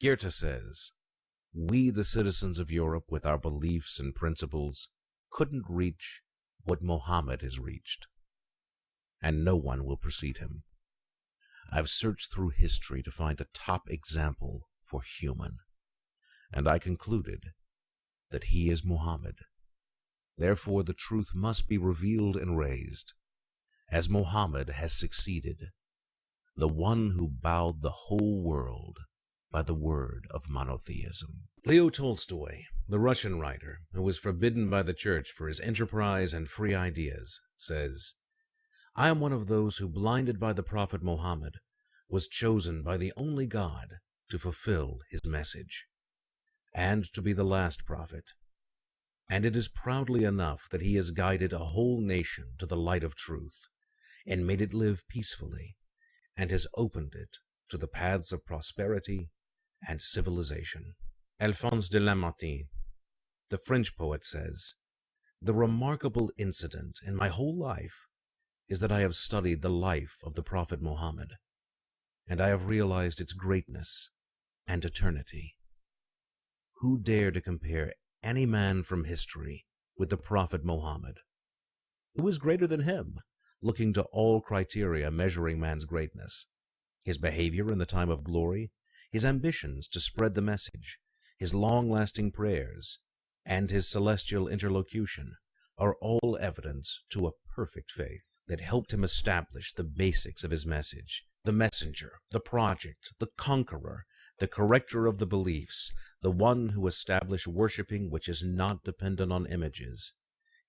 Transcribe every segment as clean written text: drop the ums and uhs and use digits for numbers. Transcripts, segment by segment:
Goethe says, "We, the citizens of Europe, with our beliefs and principles, couldn't reach what Mohammed has reached, and no one will precede him. I've searched through history to find a top example for human, and I concluded that he is Mohammed. Therefore the truth must be revealed and raised, as Mohammed has succeeded, the one who bowed the whole world by the word of monotheism." Leo Tolstoy, the Russian writer who was forbidden by the church for his enterprise and free ideas, says, "I am one of those who, blinded by the prophet Mohammed, was chosen by the only God to fulfill his message, and to be the last prophet. And it is proudly enough that he has guided a whole nation to the light of truth, and made it live peacefully, and has opened it to the paths of prosperity and civilization." Alphonse de Lamartine, the French poet, says, "The remarkable incident in my whole life is that I have studied the life of the Prophet Mohammed, and I have realized its greatness and eternity. Who dare to compare any man from history with the Prophet Mohammed? Who is greater than him, looking to all criteria measuring man's greatness? His behavior in the time of glory, his ambitions to spread the message, his long-lasting prayers, and his celestial interlocution are all evidence to a perfect faith that helped him establish the basics of his message. The messenger, the project, the conqueror, the corrector of the beliefs, the one who established worshiping which is not dependent on images,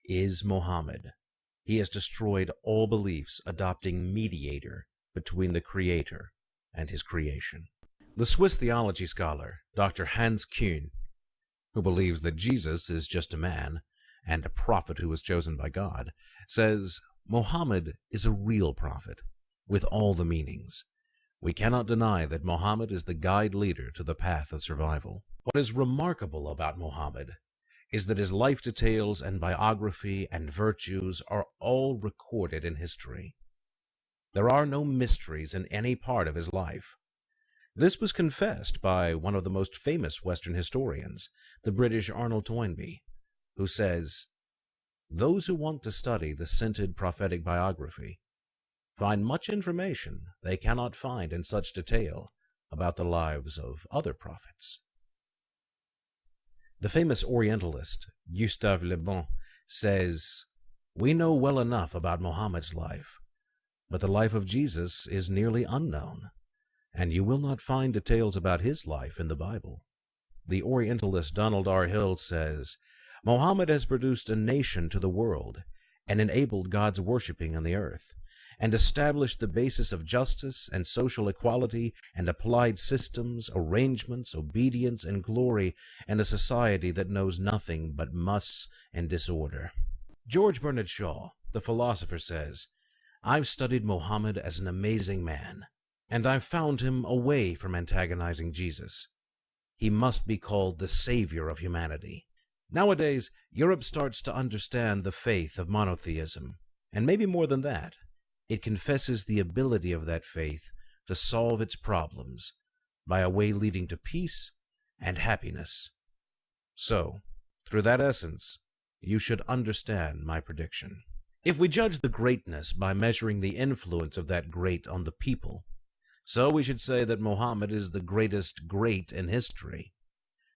is Mohammed. He has destroyed all beliefs, adopting mediator between the Creator and his creation." The Swiss theology scholar, Dr. Hans Kuhn, who believes that Jesus is just a man and a prophet who was chosen by God, says, "Mohammed is a real prophet, with all the meanings. We cannot deny that Mohammed is the guide leader to the path of survival. What is remarkable about Mohammed is that his life details and biography and virtues are all recorded in history. There are no mysteries in any part of his life. This was confessed by one of the most famous Western historians, the British Arnold Toynbee, who says, "Those who want to study the scented prophetic biography find much information they cannot find in such detail about the lives of other prophets." The famous Orientalist, Gustave Le Bon, says, "We know well enough about Mohammed's life, but the life of Jesus is nearly unknown, and you will not find details about his life in the Bible." The Orientalist Donald R. Hill says, "Mohammed has produced a nation to the world and enabled God's worshiping on the earth, and established the basis of justice and social equality, and applied systems, arrangements, obedience, and glory in a society that knows nothing but muss and disorder." George Bernard Shaw, the philosopher, says, "I've studied Mohammed as an amazing man, and I've found him away from antagonizing Jesus. He must be called the savior of humanity." Nowadays, Europe starts to understand the faith of monotheism, and maybe more than that, it confesses the ability of that faith to solve its problems by a way leading to peace and happiness. So, through that essence, you should understand my prediction. If we judge the greatness by measuring the influence of that great on the people, so we should say that Mohammed is the greatest great in history.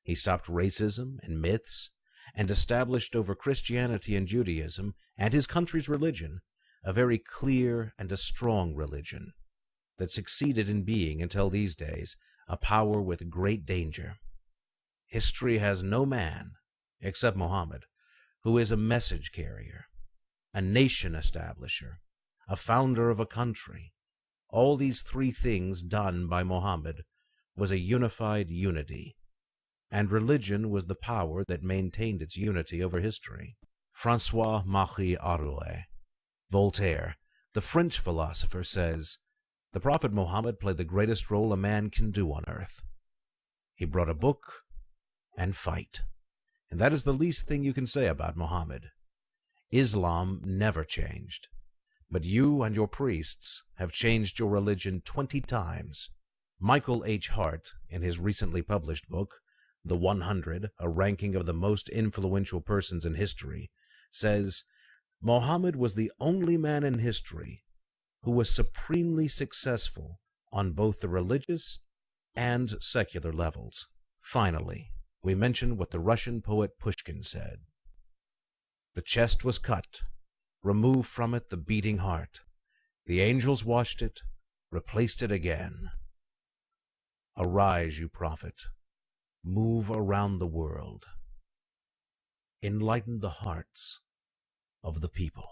He stopped racism and myths, and established over Christianity and Judaism and his country's religion a very clear and a strong religion that succeeded in being, until these days, a power with great danger. History has no man, except Mohammed, who is a message carrier, a nation establisher, a founder of a country. All these three things done by Mohammed was a unified unity, and religion was the power that maintained its unity over history. François-Marie Arouet, Voltaire, the French philosopher, says, "The Prophet Muhammad played the greatest role a man can do on earth. He brought a book and fight, and that is the least thing you can say about Muhammad. Islam never changed, but you and your priests have changed your religion 20 times. Michael H. Hart, in his recently published book, The 100, a ranking of the most influential persons in history, says, Muhammad was the only man in history who was supremely successful on both the religious and secular levels. Finally, we mention what the Russian poet Pushkin said. The chest was cut, remove from it the beating heart. The angels washed it, replaced it again. Arise, you prophet, move around the world. Enlighten the hearts of the people.